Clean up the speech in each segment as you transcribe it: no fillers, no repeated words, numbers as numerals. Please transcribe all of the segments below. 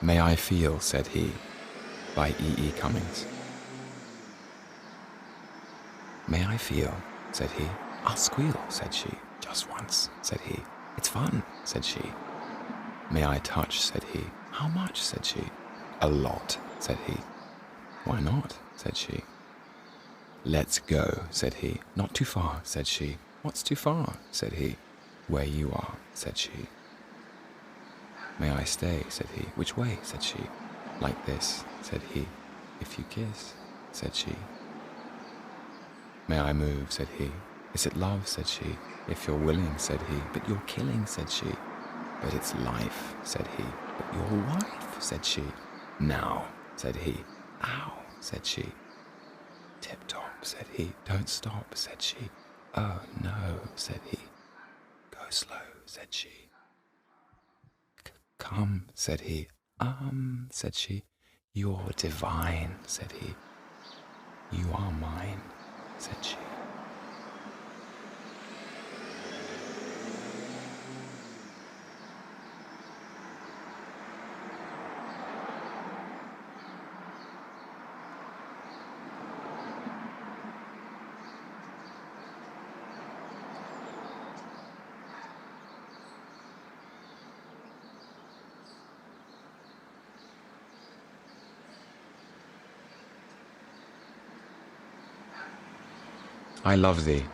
May I Feel, said he, by E. Cummings. May I feel, said he. I'll squeal, said she. Just once, said he. It's fun, said she. May I touch, said he. How much, said she. A lot, said he. Why not, said she. Let's go, said he. Not too far, said she. What's too far, said he. Where you are, said she. May I stay, said he. Which way, said she. Like this, said he. If you kiss, said she. May I move, said he. Is it love, said she. If you're willing, said he. But you're killing, said she. But it's life, said he. But your wife, said she. Now, said he. Ow, said she. Tip-top, said he. Don't stop, said she. Oh, no, said he. Go slow, said she. Come, said he. Said she. You're divine, said he. You are mine, said she. I Love Thee,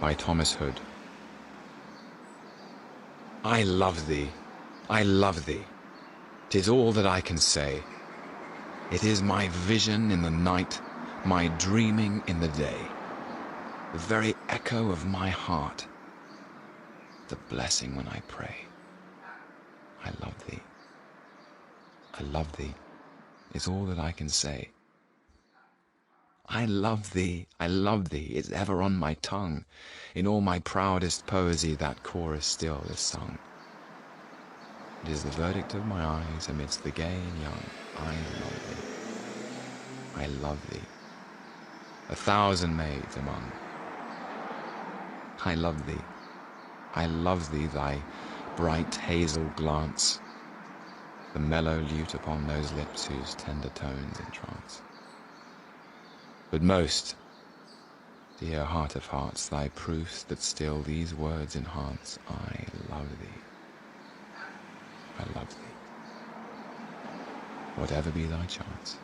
by Thomas Hood. I love thee, I love thee, 'tis all that I can say. It is my vision in the night, my dreaming in the day, the very echo of my heart, the blessing when I pray. I love thee, I love thee, is all that I can say. I love thee, is ever on my tongue. In all my proudest poesy that chorus still is sung. It is the verdict of my eyes amidst the gay and young. I love thee, I love thee, 1,000 maids among. I love thee, thy bright hazel glance, the mellow lute upon those lips whose tender tones entrance. But most, dear heart of hearts, thy proofs that still these words enhance. I love thee, I love thee, whatever be thy chance.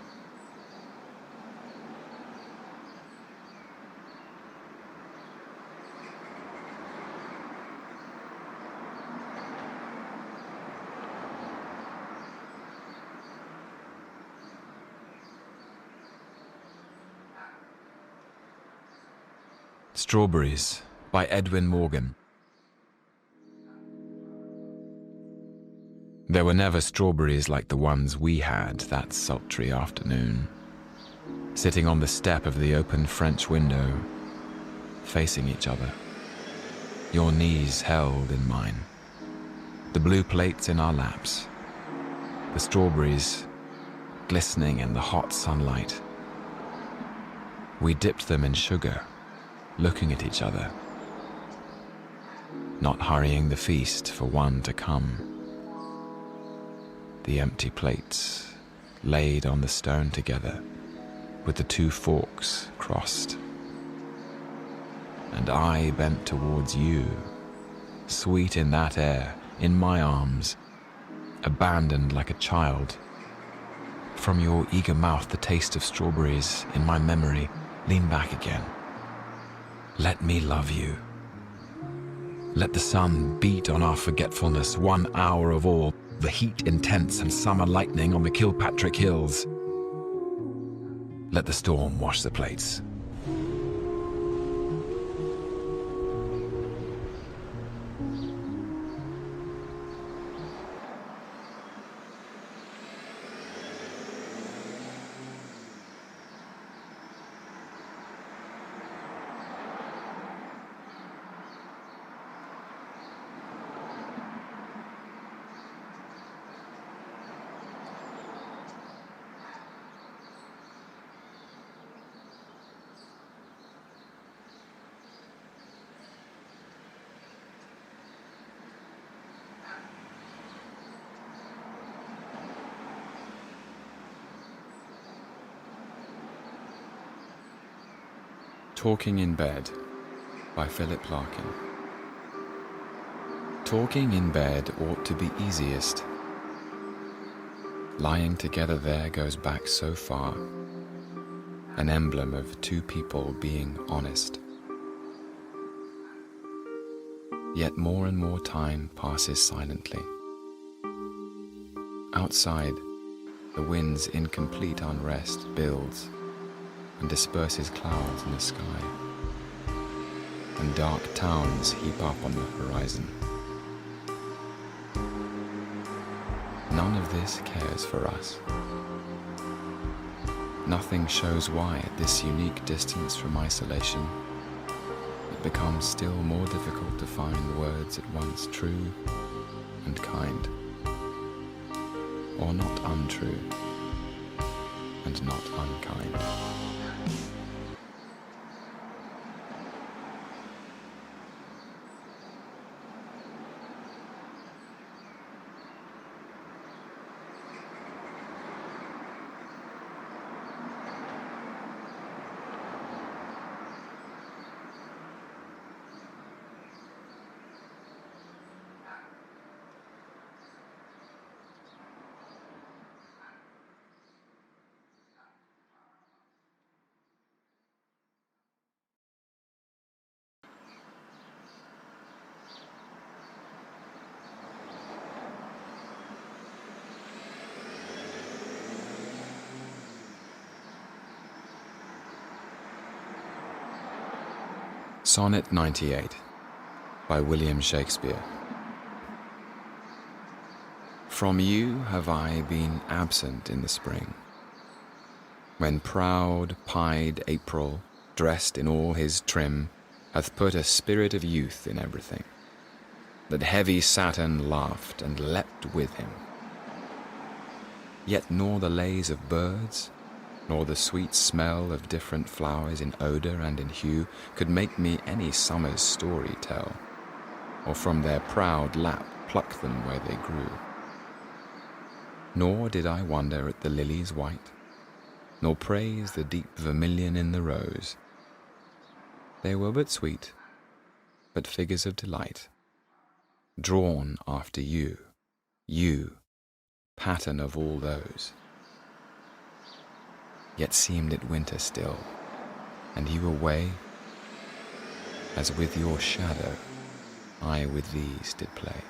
Strawberries, by Edwin Morgan. There were never strawberries like the ones we had that sultry afternoon, sitting on the step of the open French window, facing each other, your knees held in mine, the blue plates in our laps, the strawberries glistening in the hot sunlight. We dipped them in sugar, looking at each other, not hurrying the feast for one to come. The empty plates laid on the stone together, with the two forks crossed. And I bent towards you, sweet in that air, in my arms, abandoned like a child. From your eager mouth the taste of strawberries in my memory. Lean back again. Let me love you. Let the sun beat on our forgetfulness, 1 hour of all, the heat intense and summer lightning on the Kilpatrick Hills. Let the storm wash the plates. Talking in Bed by Philip Larkin. Talking in bed ought to be easiest. Lying together there goes back so far, an emblem of two people being honest. Yet more and more time passes silently. Outside, the wind's incomplete unrest builds and disperses clouds in the sky, and dark towns heap up on the horizon. None of this cares for us. Nothing shows why at this unique distance from isolation it becomes still more difficult to find words at once true and kind, or not untrue and not unkind. Sonnet 98 by William Shakespeare. From you have I been absent in the spring, when proud pied April, dressed in all his trim, hath put a spirit of youth in everything, that heavy Saturn laughed and leapt with him. Yet nor the lays of birds, nor the sweet smell of different flowers in odour and in hue could make me any summer's story tell, or from their proud lap pluck them where they grew. Nor did I wonder at the lilies white, nor praise the deep vermilion in the rose. They were but sweet, but figures of delight, drawn after you, you, pattern of all those. Yet seemed it winter still, and you away, as with your shadow I with these did play.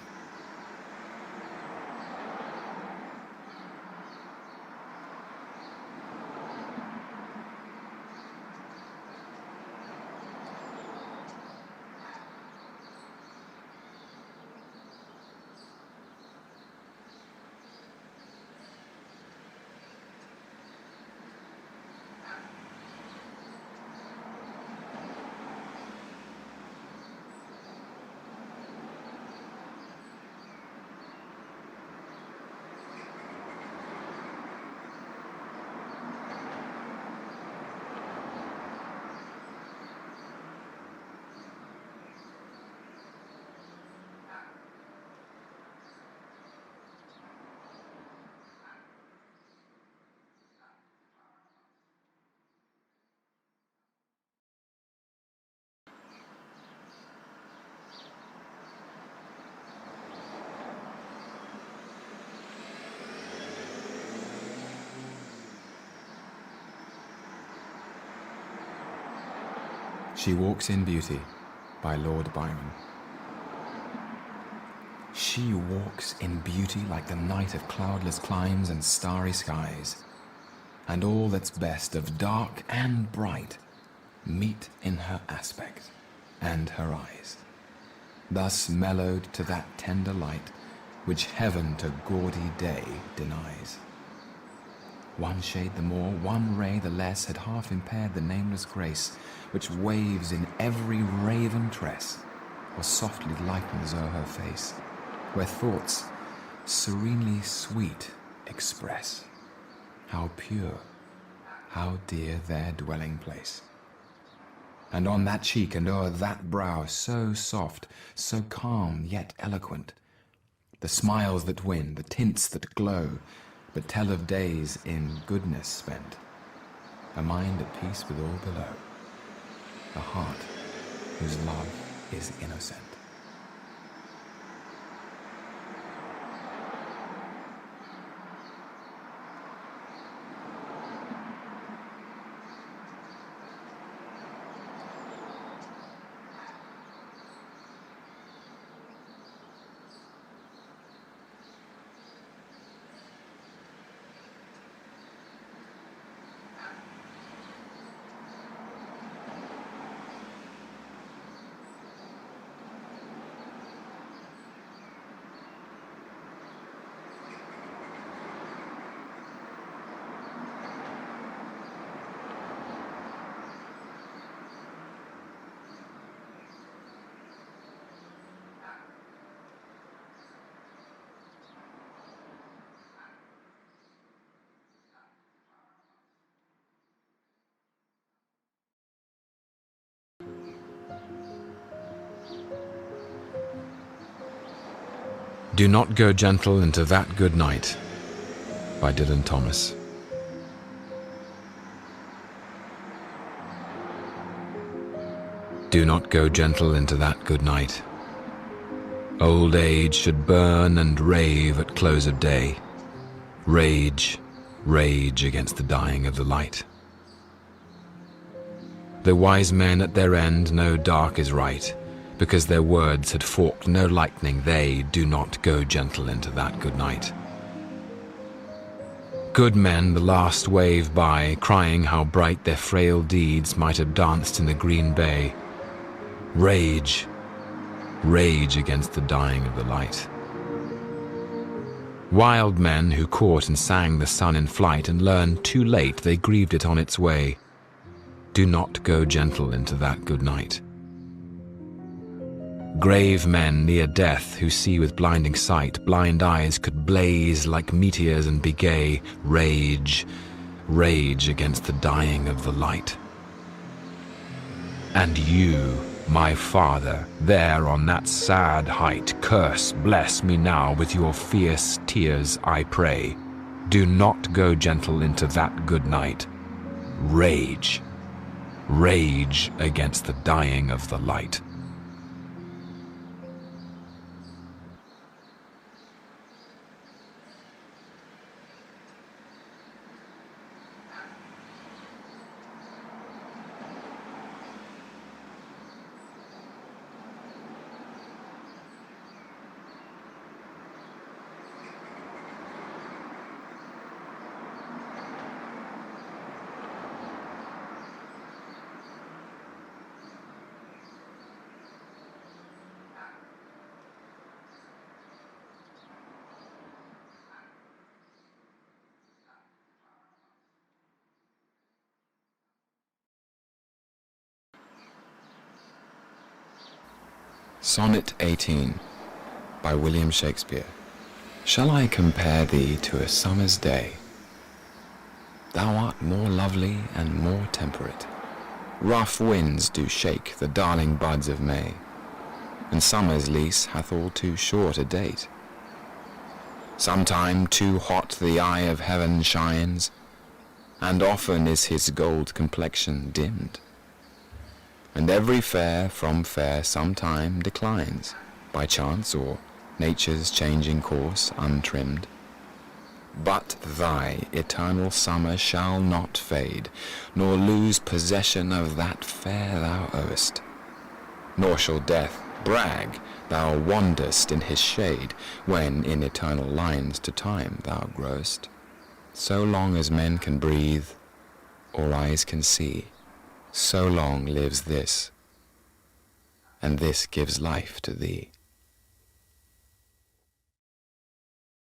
She Walks in Beauty by Lord Byron. She walks in beauty like the night of cloudless climes and starry skies, and all that's best of dark and bright meet in her aspect and her eyes, thus mellowed to that tender light which heaven to gaudy day denies. One shade the more, one ray the less, had half impaired the nameless grace which waves in every raven tress, or softly lightens o'er her face, where thoughts serenely sweet express how pure, how dear their dwelling place. And on that cheek and o'er that brow, so soft, so calm yet eloquent, the smiles that win, the tints that glow, but tell of days in goodness spent, a mind at peace with all below. the heart whose love is innocent. Do Not Go Gentle Into That Good Night by Dylan Thomas. Do not go gentle into that good night. Old age should burn and rave at close of day. Rage, rage against the dying of the light. The wise men at their end know dark is right. Because their words had forked no lightning, they do not go gentle into that good night. Good men the last wave by, crying how bright their frail deeds might have danced in the green bay. Rage, rage against the dying of the light. Wild men who caught and sang the sun in flight and learned too late they grieved it on its way. Do not go gentle into that good night. Grave men near death who see with blinding sight, blind eyes could blaze like meteors and be gay. Rage, rage against the dying of the light. And you, my father, there on that sad height, curse, bless me now with your fierce tears, I pray. Do not go gentle into that good night. Rage, rage against the dying of the light. Sonnet 18 by William Shakespeare. Shall I compare thee to a summer's day? Thou art more lovely and more temperate. Rough winds do shake the darling buds of May, and summer's lease hath all too short a date. Sometime too hot the eye of heaven shines, and often is his gold complexion dimmed. And every fair from fair sometime declines, by chance or nature's changing course untrimmed. But thy eternal summer shall not fade, nor lose possession of that fair thou owest. Nor shall death brag thou wanderst in his shade, when in eternal lines to time thou growest. So long as men can breathe, or eyes can see, so long lives this, and this gives life to thee.